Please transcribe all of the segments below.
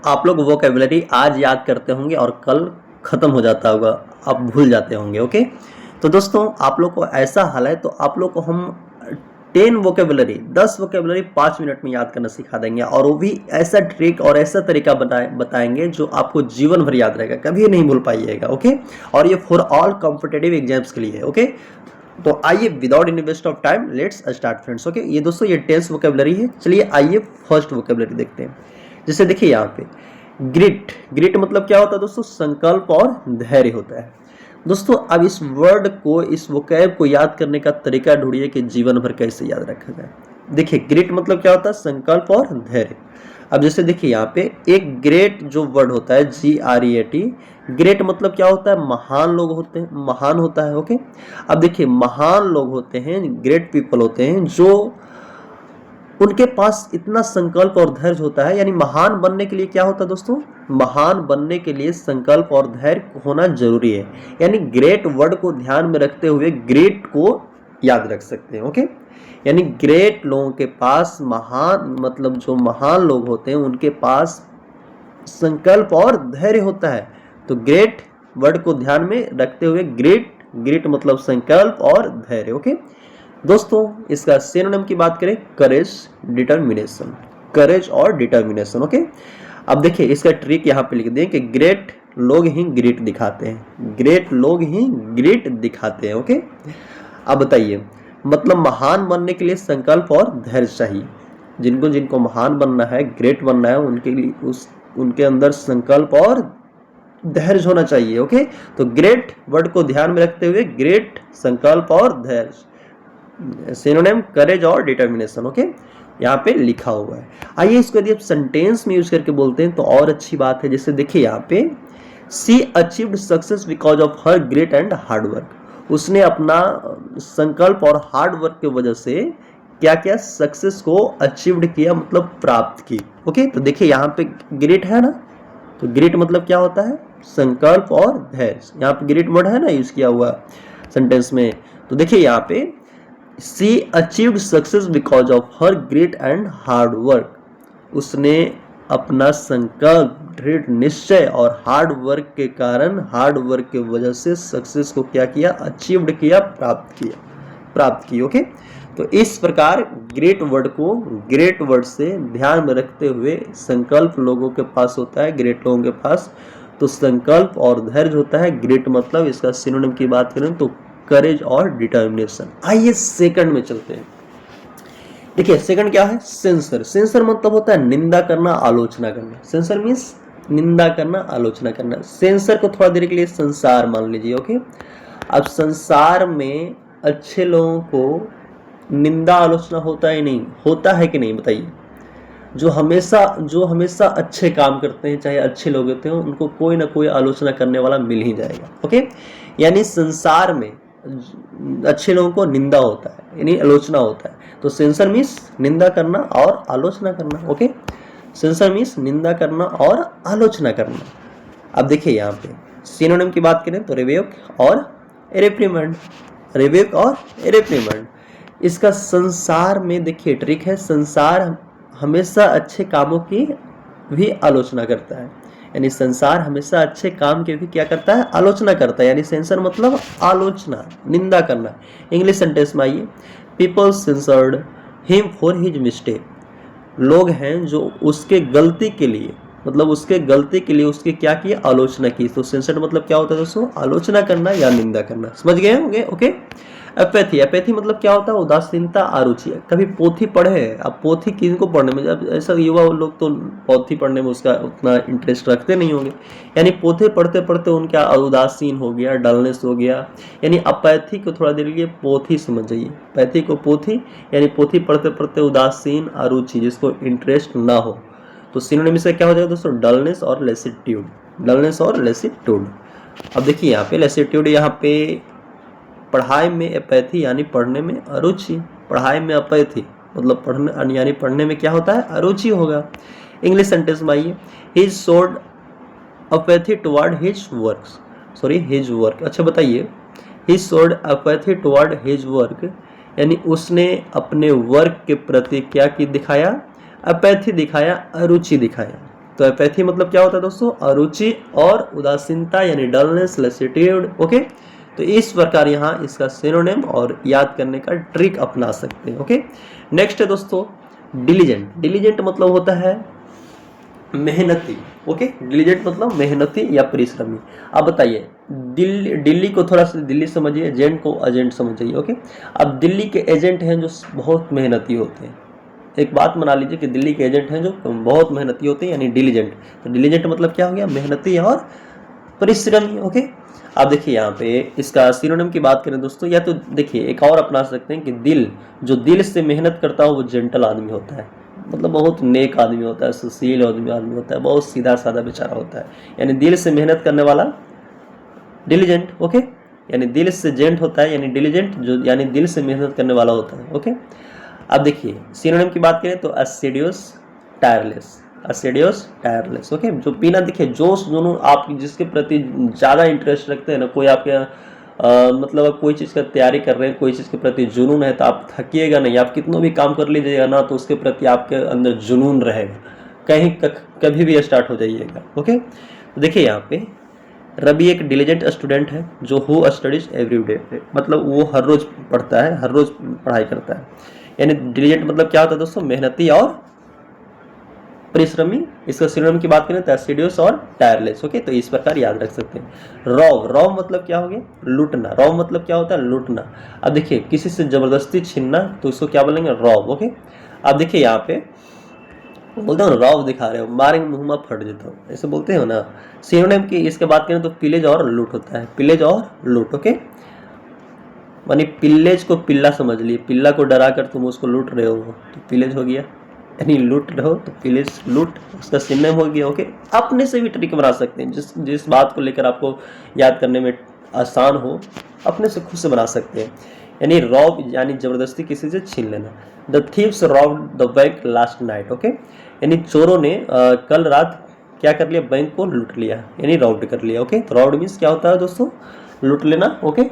आप लोग वोकैबुलरी आज याद करते होंगे और कल खत्म हो जाता होगा, आप भूल जाते होंगे। ओके, तो दोस्तों आप लोग को ऐसा हाल है तो आप लोग को हम 10 वोकैबुलरी 5 मिनट में याद करना सिखा देंगे, और वो भी ऐसा ट्रिक और ऐसा तरीका बताएंगे जो आपको जीवन भर याद रहेगा, कभी नहीं भूल पाइएगा। ओके, और ये फॉर ऑल कॉम्पिटेटिव एग्जाम्स के लिए है। ओके, तो आइए without any waste of time let's start friends. Okay, ये दोस्तों ये 10 वोकैबुलरी है। चलिए आइए फर्स्ट वोकैबुलरी देखते हैं। जैसे देखिए यहाँ पे ग्रिट, ग्रिट मतलब क्या होता है दोस्तों? संकल्प और धैर्य होता है। दोस्तों अब इस वर्ड को, इस वोकैब को याद करने का तरीका ढूंढिए कि जीवन भर कैसे याद रखा जाए। देखिए ग्रिट मतलब क्या होता है? संकल्प और धैर्य। अब जैसे देखिए यहाँ पे एक ग्रेट जो वर्ड होता है GREAT, ग्रेट मतलब क्या होता है? महान लोग होते हैं, महान होता है। ओके, अब देखिए महान लोग होते हैं, ग्रेट पीपल होते हैं जो उनके पास इतना संकल्प और धैर्य होता है। यानी महान बनने के लिए क्या होता है दोस्तों? महान बनने के लिए संकल्प और धैर्य होना जरूरी है। यानी ग्रेट वर्ड को ध्यान में रखते हुए ग्रेट को याद रख सकते हैं। ओके, यानी ग्रेट लोगों के पास, महान मतलब जो महान लोग होते हैं उनके पास संकल्प और धैर्य होता है। तो ग्रेट वर्ड को ध्यान में रखते हुए ग्रेट, ग्रेट मतलब संकल्प और धैर्य। ओके दोस्तों, इसका सिनोनिम की बात करें, करेज, डिटर्मिनेशन, करेज और डिटर्मिनेशन। ओके, अब देखिए इसका ट्रिक यहाँ पे लिख दें कि ग्रेट लोग ही ग्रेट दिखाते हैं, ग्रेट लोग ही ग्रेट दिखाते हैं। ओके, अब बताइए मतलब महान बनने के लिए संकल्प और धैर्य चाहिए। जिनको जिनको महान बनना है, ग्रेट बनना है, उनके लिए उनके अंदर संकल्प और धैर्य होना चाहिए। ओके, तो ग्रेट वर्ड को ध्यान में रखते हुए ग्रेट, संकल्प और धैर्य, सिनोनिम करेज और डिटर्मिनेशन। ओके, यहाँ पे लिखा हुआ है। आइए इसको यदि आप सेंटेंस में यूज करके बोलते हैं तो और अच्छी बात है। जैसे देखिए यहाँ पे she achieved success because of her great and hard work. उसने अपना संकल्प और हार्ड वर्क की वजह से क्या क्या सक्सेस को अचीव्ड किया, मतलब प्राप्त की। ओके, तो देखिए यहाँ पे ग्रेट है ना, तो ग्रेट मतलब क्या होता है? संकल्प और धैर्य। यहाँ पे ग्रेट वर्ड है ना यूज किया हुआ सेंटेंस में। तो देखिए यहाँ पे she achieved success because of her great and hard work. उसने अपना संकल्प, दृढ़ निश्चय और हार्ड वर्क के कारण, हार्ड वर्क के वजह से सक्सेस को क्या किया? अचीव्ड किया, प्राप्त की। ओके, तो इस प्रकार ग्रेट वर्ड को ग्रेट वर्ड से ध्यान में रखते हुए संकल्प लोगों के पास होता है, ग्रेट लोगों के पास तो संकल्प और धैर्य होता है। ग्रेट मतलब इसका सिनोनिम की बात करें तो करेज और डिटर्मिनेशन। आइए सेकंड में चलते हैं। देखिए सेकंड क्या है? सेंसर। सेंसर मतलब होता है निंदा करना, आलोचना करना। सेंसर मीन्स निंदा करना, आलोचना करना। सेंसर को थोड़ा देर के लिए संसार मान लीजिए। ओके, अब संसार में अच्छे लोगों को निंदा आलोचना होता है नहीं, होता है कि नहीं बताइए? जो हमेशा अच्छे काम करते हैं, चाहे अच्छे लोग होते हैं, उनको कोई ना कोई आलोचना करने वाला मिल ही जाएगा। ओके, यानी संसार में अच्छे लोगों को निंदा होता है, यानी आलोचना होता है। तो सेंसर मीन्स निंदा करना और आलोचना करना। ओके, सेंसर मीन्स निंदा करना और आलोचना करना। अब देखिए यहाँ पे सिनोनिम की बात करें तो रिवेक और रिप्रीमेंड, रिवेक और रिप्रीमेंड। इसका संसार में देखिए ट्रिक है, संसार हमेशा अच्छे कामों की भी आलोचना करता है। यानी संसार हमेशा अच्छे काम के भी क्या करता है? आलोचना करता है। यानी सेंसर मतलब आलोचना, निंदा करना। इंग्लिश सेंटेंस में आइए, people censured him for his mistake. लोग हैं जो उसके गलती के लिए, मतलब उसके गलती के लिए उसकी क्या की? आलोचना की। तो सेंसर्ड मतलब क्या होता है दोस्तों? आलोचना करना या निंदा करना। समझ गए होंगे? ओके, एपैथी, एपैथी मतलब क्या होता है? उदासीनता, अरुचि। कभी पोथी पढ़े हैं? अब पोथी किनको पढ़ने में, अब ऐसा युवा लोग तो पोथी पढ़ने में उसका उतना इंटरेस्ट रखते नहीं होंगे। यानी पोथी पढ़ते पढ़ते उनका उदासीन हो गया, डलनेस हो गया। यानी अपैथी को थोड़ा देर के लिए पोथी समझ जाइए, पैथी को पोथी, यानी पोथी पढ़ते पढ़ते उदासीन, अरुचि, जिसको इंटरेस्ट ना हो। तो सिनोनिम से क्या हो जाएगा दोस्तों? डलनेस और लेसिट्यूड, डलनेस और लेसिट्यूड। अब देखिए यहाँ पे लेसिट्यूड, यहाँ पे पढ़ाई में एपैथी यानी पढ़ने में अरुचि, पढ़ाई में अपैथी मतलब पढ़ने यानी पढ़ने में क्या होता है? अरुचि होगा। इंग्लिश सेंटेंस में आइए, his showed apathy toward his works, sorry his work. अच्छा बताइए, his showed apathy toward his work, यानी उसने अपने वर्क के प्रति क्या की दिखाया? अपैथी दिखाया, अरुचि दिखाया। तो एपैथी मतलब क्या होता है दोस्तों, अरुचि और उदासीनता यानी डलनेस, लेसिट्यूड। ओके, तो इस प्रकार यहाँ इसका सिनोनिम और याद करने का ट्रिक अपना सकते हैं। ओके, नेक्स्ट है दोस्तों डिलीजेंट। डिलीजेंट मतलब होता है मेहनती। ओके, डिलीजेंट मतलब मेहनती या परिश्रमी। अब बताइए, दिल्ली को थोड़ा सा दिल्ली समझिए, एजेंट को एजेंट समझिए। ओके, अब दिल्ली के एजेंट हैं जो बहुत मेहनती होते हैं। एक बात बना लीजिए कि दिल्ली के एजेंट हैं जो बहुत मेहनती होते हैं यानी डिलीजेंट। तो डिलीजेंट मतलब क्या हो गया, मेहनती और परिश्रमी। ओके, अब देखिए यहाँ पे इसका सिनोनिम की बात करें दोस्तों, या तो देखिए एक और अपना सकते हैं कि दिल, जो दिल से मेहनत करता हो वो जेंटल आदमी होता है, मतलब बहुत नेक आदमी होता है, सुशील आदमी होता है, बहुत सीधा साधा बेचारा होता है, यानी दिल से मेहनत करने वाला डिलीजेंट। ओके, यानी दिल से जेंट होता है यानी डिलीजेंट, जो यानी दिल से मेहनत करने वाला होता है। ओके, अब देखिए सिनोनिम की बात करें तो असिडियस, टायरलेस। असिडियस, टायरलेस। ओके, जो बिना देखिए जोश जुनून, आप जिसके प्रति ज़्यादा इंटरेस्ट रखते हैं ना, कोई आपके मतलब कोई चीज़ का तैयारी कर रहे हैं, कोई चीज़ के प्रति जुनून है, तो आप थकिएगा नहीं, आप कितना भी काम कर लीजिएगा ना तो उसके प्रति आपके अंदर जुनून रहेगा, कहीं कभी भी स्टार्ट हो जाइएगा। ओके, तो देखिए यहाँ पे रवि एक डिलीजेंट स्टूडेंट है जो हु स्टडीज एवरी डे, मतलब वो हर रोज पढ़ता है, हर रोज पढ़ाई करता है। यानी डिलीजेंट मतलब क्या होता है दोस्तों, मेहनती और परिश्रमी। इसका सिनोनिम की बात करें तो एसिडियस और टायरलेस। ओके, तो इस प्रकार याद रख सकते हैं। रौब, रौब मतलब क्या हो गया, लूटना। रौब मतलब क्या होता है, लूटना। अब देखिए किसी से जबरदस्ती छीनना तो इसको क्या बोलेंगे, रौब। ओके, अब देखिए यहाँ पे बोलते हो ना, रौब दिखा रहे हो, मारेंगे मुंह में फट जाता हूँ, ऐसे बोलते हो ना। सिनोनिम की इसके बात करें तो पिलेज और लूट होता है, पिलेज और लूट। ओके, मानी पिल्लेज को पिल्ला समझ लिए, पिल्ला को डरा कर तुम उसको लूट रहे हो तो पिलेज हो गया, यानी लूट रहे हो तो पिलेज, लूट उसका सिनोनिम हो गया। ओके, अपने से भी ट्रिक बना सकते हैं, जिस जिस बात को लेकर आपको याद करने में आसान हो, अपने से खुद से बना सकते हैं। यानी रॉब यानी जबरदस्ती किसी से छीन लेना। The thieves robbed the bank last night. Okay, यानी चोरों ने कल रात क्या कर लिया, बैंक को लूट लिया, यानी रॉब्ड कर लिया। ओके, तो रॉब्ड मीन्स क्या होता है दोस्तों, लूट लेना। ओके,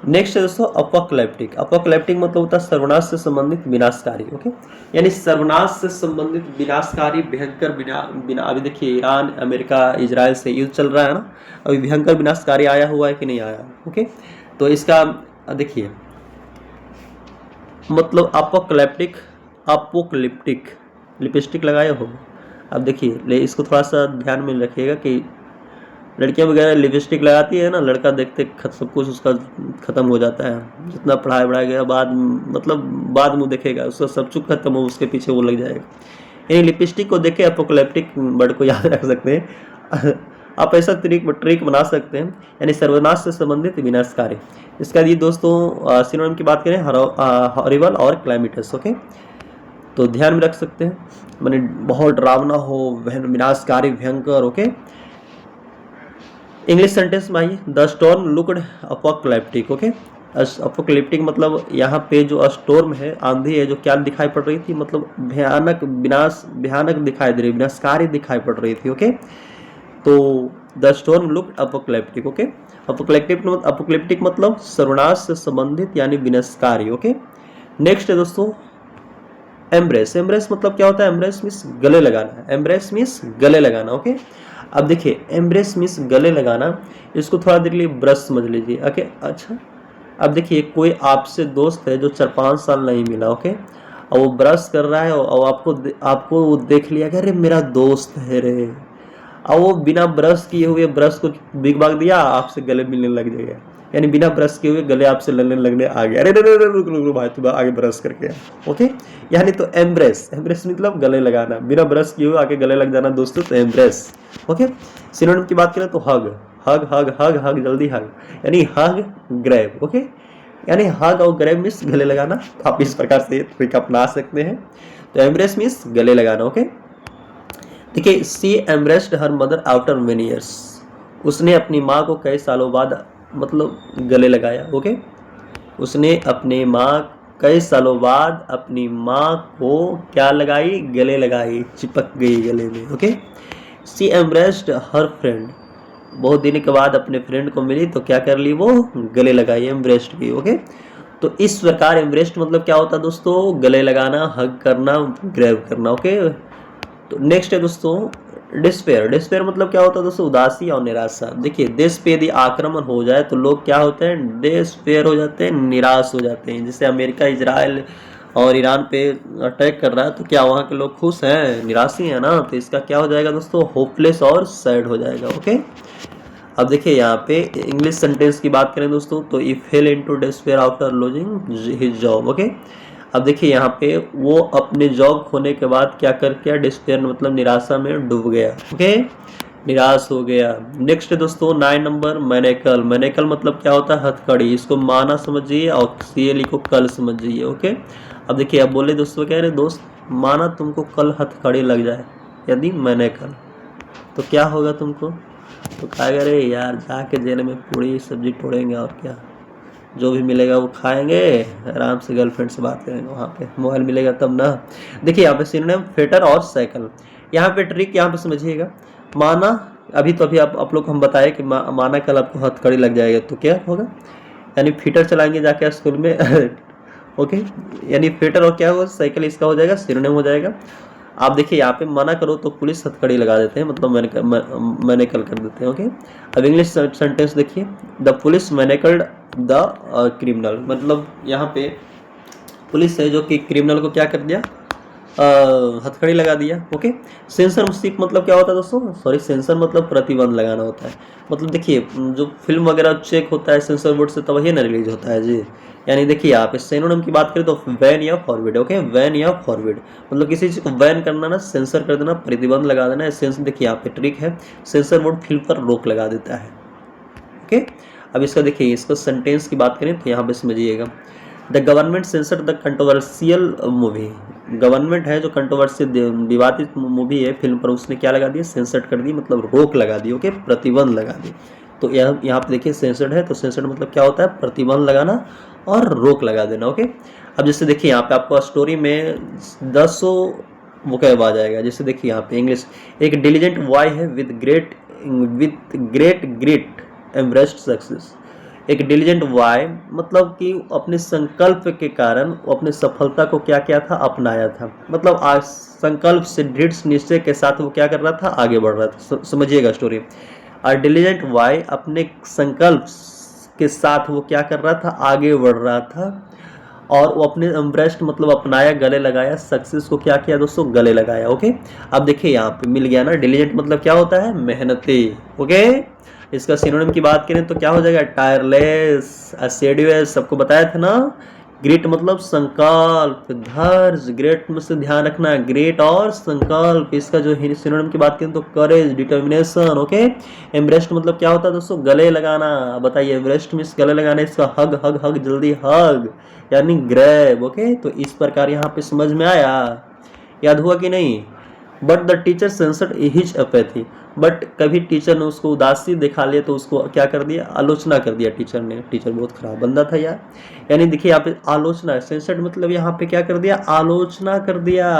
नेक्स्ट है दोस्तों अपोकैलिप्टिक। अपोकैलिप्टिक मतलब होता है सर्वनाश से संबंधित विनाशकारी। ओके, यानी सर्वनाश से संबंधित विनाशकारी भयंकर बिना अभी देखिए ईरान अमेरिका इजराइल से युद्ध चल रहा है ना, अभी भयंकर विनाशकारी आया हुआ है कि नहीं आया। ओके, तो इसका देखिए मतलब अपोकैलिप्टिक, अपोकैलिप्टिक, लिपस्टिक लगाए हो। अब देखिए इसको थोड़ा सा ध्यान में रखिएगा कि लड़कियां वगैरह लिपस्टिक लगाती है ना, लड़का देखते सब कुछ उसका खत्म हो जाता है, जितना पढ़ाई बढ़ाया गया बाद मतलब बाद मुँह देखेगा, उसका सब कुछ खत्म हो, उसके पीछे वो लग जाएगा। यानी लिपस्टिक को देख के अपोकैलिप्टिक वर्ड को याद रख सकते हैं। आप ऐसा ट्रिक बना सकते हैं, यानी सर्वनाश से संबंधित विनाशकारी। इसका ये दोस्तों सिनोनिम की बात करें हॉरिबल और क्लैमिटस। ओके, तो ध्यान में रख सकते हैं, माने बहुत डरावना हो, विनाशकारी, भयंकर। ओके, इंग्लिश सेंटेंस में आइए, the storm looked apocalyptic. Okay, apocalyptic मतलब यहाँ पे जो स्टॉर्म है, आंधी है, जो क्या दिखाई पड़ रही थी, मतलब भयानक, भयानक दिखाई दे रही, विनाशकारी दिखाई पड़ रही थी। ओके, तो the storm looked apocalyptic. Okay, apocalyptic मतलब सर्वनाश से संबंधित यानी विनाशकारी। ओके, नेक्स्ट है दोस्तों एम्ब्रेस। एम्ब्रेस मतलब क्या होता है, एम्ब्रेस मीन्स गले लगाना, एम्ब्रेस मीन्स गले लगाना। ओके, अब देखिए एम्ब्रेस मीन्स गले लगाना, इसको थोड़ा देर के लिए ब्रश समझ लीजिए। ओके, अच्छा अब देखिए कोई आपसे दोस्त है जो 4-5 साल नहीं मिला। ओके, और वो ब्रश कर रहा है और आपको वो देख लिया कि अरे मेरा दोस्त है रे, और वो बिना ब्रश किए हुए ब्रश को बिग बाग दिया, आपसे गले मिलने लग जाएगा, यानी बिना ब्रश किए हुए गले आपसे लगने आ गया, अरे रुक भाई तुम आगे ब्रश करके। ओके, यानी तो एम्ब्रेस, एम्ब्रेस मतलब गले लगाना, बिना ब्रश किए हुए आके गले लग जाना दोस्तों, तो एम्ब्रेस। ओके, सिनोनिम की बात करें तो हग, हग हग हग हग, जल्दी हग, यानी हग ग्रैब। ओके, यानी हग और ग्रैब मीन्स गले लगाना, तो आप इस प्रकार से ट्रिक अपना सकते हैं। तो एम्ब्रेस मीन्स गले लगाना। ओके, देखिए she embraced her mother after many years, उसने अपनी माँ को कई सालों बाद मतलब गले लगाया। ओके, उसने अपने माँ कई सालों बाद अपनी माँ को क्या लगाई, गले लगाई, चिपक गई गले में। ओके, सी एम्ब्रेस्ड हर फ्रेंड, बहुत दिन के बाद अपने फ्रेंड को मिली तो क्या कर ली, वो गले लगाई, एम्ब्रेस्ड की। ओके, तो इस प्रकार एम्ब्रेस्ड मतलब क्या होता है दोस्तों, गले लगाना, हग करना, ग्रैब करना। ओके, तो नेक्स्ट है दोस्तों डिस्पेयर। डिस्पेयर मतलब क्या होता है दोस्तों, उदासी और निराशा। देखिए देश पे यदि आक्रमण हो जाए तो लोग क्या होते हैं, डिस्पेयर हो जाते हैं, निराश हो जाते हैं। जैसे अमेरिका इजराइल और ईरान पे अटैक कर रहा है तो क्या वहाँ के लोग खुश हैं, निराशी है ना, तो इसका क्या हो जाएगा दोस्तों, होपलेस और सैड हो जाएगा। ओके, अब देखिए यहाँ पे इंग्लिश सेंटेंस की बात करें दोस्तों तो he fell into despair after losing his job. Okay, अब देखिए यहाँ पे वो अपने जॉब खोने के बाद क्या कर किया, डिस्पेयर मतलब निराशा में डूब गया। ओके, निराश हो गया। नेक्स्ट है दोस्तों 9 नंबर मैनेकल। मैनेकल मतलब क्या होता है, हथकड़ी। इसको माना समझिए और सीएल को कल समझिए। ओके, अब देखिए अब बोले दोस्तों, कह रहे दोस्त माना तुमको कल हथकड़ी लग जाए यदि मैनेकल, तो क्या होगा तुमको, तो कहेगा अरे यार जाके जेल में पूरी सब्जी तोड़ेंगे और क्या, जो भी मिलेगा वो खाएंगे, आराम से गर्लफ्रेंड से बात करेंगे, वहाँ पे मोबाइल मिलेगा तब ना। देखिए यहाँ पे सिनोनिम फेटर और साइकिल। यहाँ पे ट्रिक यहाँ पे समझिएगा, माना अभी तो अभी आप लोग हम बताए कि माना कल आपको हथकड़ी लग जाएगा तो क्या होगा, यानी फीटर चलाएंगे जाके स्कूल में ओके, यानी फीटर और क्या होगा, साइकिल, इसका हो जाएगा सिनोनिम हो जाएगा। आप देखिए यहाँ पे मना करो तो पुलिस हथकड़ी लगा देते हैं, मतलब मैंने कल कर देते हैं। ओके, अब इंग्लिश सेंटेंस देखिए, द पुलिस मैनेकल्ड द क्रिमिनल। मतलब यहाँ पे पुलिस है जो कि क्रिमिनल को क्या कर दिया, हथकड़ी लगा दिया। ओके, सेंसरशिप मतलब क्या होता है दोस्तों, सॉरी सेंसर मतलब प्रतिबंध लगाना होता है। मतलब देखिए जो फिल्म वगैरह चेक होता है सेंसर बोर्ड से तब वही ना रिलीज होता है जी। यानी देखिए आप इस सिनोनिम की बात करें तो वैन या फॉरवर्ड। ओके, वैन या फॉरवर्ड मतलब किसी चीज को वैन करना ना, सेंसर कर देना, प्रतिबंध लगा देना। सेंसर देखिए यहाँ पे ट्रिक है, सेंसर बोर्ड फिल्म पर रोक लगा देता है। ओके, अब इसका देखिए इसका सेंटेंस की बात करें तो यहाँ पे समझिएगा, the government sensor the controversial movie. Government है जो कंट्रोवर्शियल विवादित मूवी है फिल्म पर, उसने क्या लगा दिया, सेंसर्ड कर दी, मतलब रोक लगा दी। ओके, प्रतिबंध लगा दी। तो यहाँ पे देखिए सेंसर्ड है तो सेंसर्ड मतलब क्या होता है, प्रतिबंध लगाना और रोक लगा देना। ओके, अब जैसे देखिए यहाँ पे आपको स्टोरी में 10 वो क्या आ जाएगा। जैसे देखिए यहाँ पे इंग्लिश, एक डिलीजेंट बॉय है with great grit embraced success. एक डिलीजेंट बॉय मतलब कि अपने संकल्प के कारण अपने सफलता को क्या किया था, अपनाया था। मतलब आज संकल्प से दृढ़ निश्चय के साथ वो क्या कर रहा था, आगे बढ़ रहा था। समझिएगा स्टोरी, और डिलीजेंट बॉय अपने संकल्प के साथ वो क्या कर रहा था, आगे बढ़ रहा था। और वो अपने एम्ब्रेस्ड मतलब अपनाया, गले लगाया, सक्सेस को क्या किया दोस्तों, गले लगाया। ओके, अब देखिए यहाँ पे मिल गया ना, डिलीजेंट मतलब क्या होता है, मेहनती। ओके, इसका सिनोनिम की बात करें तो क्या हो जाएगा, टायरलेस, असेडियस, सबको बताया था ना। ग्रेट मतलब संकल्प, धैर्य, ग्रेट में से ध्यान रखना, ग्रेट और संकल्प। इसका जो सिनोनिम की बात करें तो करेज, डिटर्मिनेशन। ओके, एम्ब्रेस्ट मतलब क्या होता है दोस्तों, गले लगाना। बताइए एम्ब्रेस्ट में गले लगाना, इसका हग हग हग, जल्दी हग यानी ग्रैब। ओके, तो इस प्रकार यहाँ पे समझ में आया, याद हुआ कि नहीं। But the teacher censured his apathy. But कभी टीचर ने उसको उदासी दिखा लिया तो उसको क्या कर दिया, आलोचना कर दिया टीचर ने। टीचर बहुत खराब बंदा था यार। यानी देखिए यहाँ पे आलोचना, सेंसर्ड मतलब यहाँ पे क्या कर दिया, आलोचना कर दिया।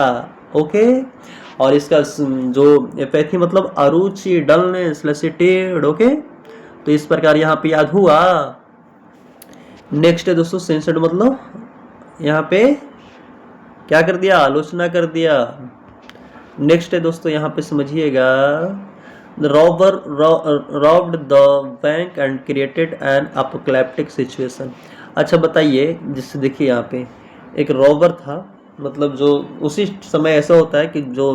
ओके, और इसका जो एपैथी मतलब अरुचि, डलनेस, लेसिटेड। ओके, तो इस प्रकार यहाँ पे याद हुआ। नेक्स्ट है दोस्तों सेंसर्ड मतलब यहाँ पे क्या कर दिया, आलोचना कर दिया। नेक्स्ट है दोस्तों यहाँ पे समझिएगा, the robber robbed the bank and created an apocalyptic situation. अच्छा बताइए, जिससे देखिए यहाँ पे एक रॉबर था, मतलब जो उसी समय ऐसा होता है कि जो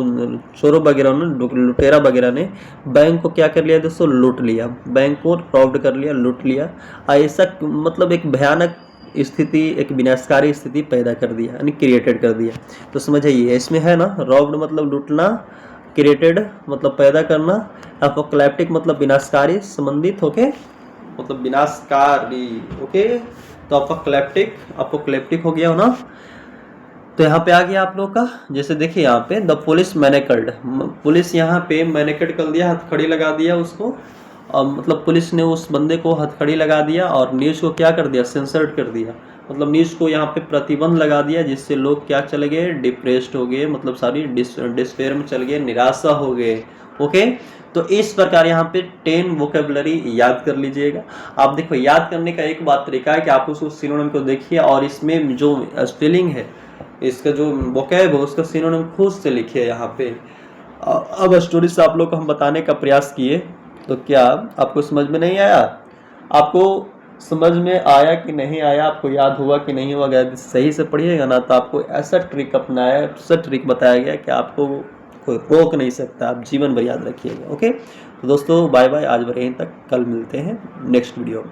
चोरों वगैरह ने, लुटेरा वगैरह ने बैंक को क्या कर लिया दोस्तों, लूट लिया, बैंक को रॉब्ड कर लिया, लूट लिया। ऐसा मतलब एक भयानक स्थिति, एक विनाशकारी स्थिति पैदा कर दिया, यानी क्रिएटेड कर दिया। तो समझिए इसमें है ना, रॉब्ड मतलब लूटना, क्रिएटेड मतलब पैदा करना, अपोकैलिप्टिक मतलब विनाशकारी संबंधित। ओके, मतलब विनाशकारी। ओके, तो अपोकैलिप्टिक हो गया ना। तो यहाँ पे आ गया आप लोग का, जैसे देखिए यहाँ पे द पुलिस मैनेकल्ड, पुलिस यहाँ पे मैनेकल्ड कर दिया, हथकड़ी लगा दिया उसको। मतलब पुलिस ने उस बंदे को हथकड़ी लगा दिया और न्यूज को क्या कर दिया, सेंसर्ड कर दिया। मतलब न्यूज को यहाँ पे प्रतिबंध लगा दिया, जिससे लोग क्या चले गए, डिप्रेस्ड हो गए, मतलब सारी डिस्पेयर में चल गए, निराशा हो गए। ओके, तो इस प्रकार यहाँ पे 10 वोकेबलरी याद कर लीजिएगा। आप देखो याद करने का एक बात तरीका है कि आप उस सिनोनिम को देखिए और इसमें जो स्पेलिंग है, इसका जो वोकैब है उसका सिनोनिम खुद से लिखिए यहाँ पे। अब स्टोरी से आप लोग को हम बताने का प्रयास किए, तो क्या आपको समझ में नहीं आया? आपको समझ में आया कि नहीं आया, आपको याद हुआ कि नहीं हुआ? अगर सही से पढ़िएगा ना तो आपको ऐसा ट्रिक अपनाया, ऐसा ट्रिक बताया गया कि आपको कोई रोक नहीं सकता, आप जीवन भर याद रखिएगा। ओके, तो दोस्तों बाय बाय, आज भर यहीं तक, कल मिलते हैं नेक्स्ट वीडियो में।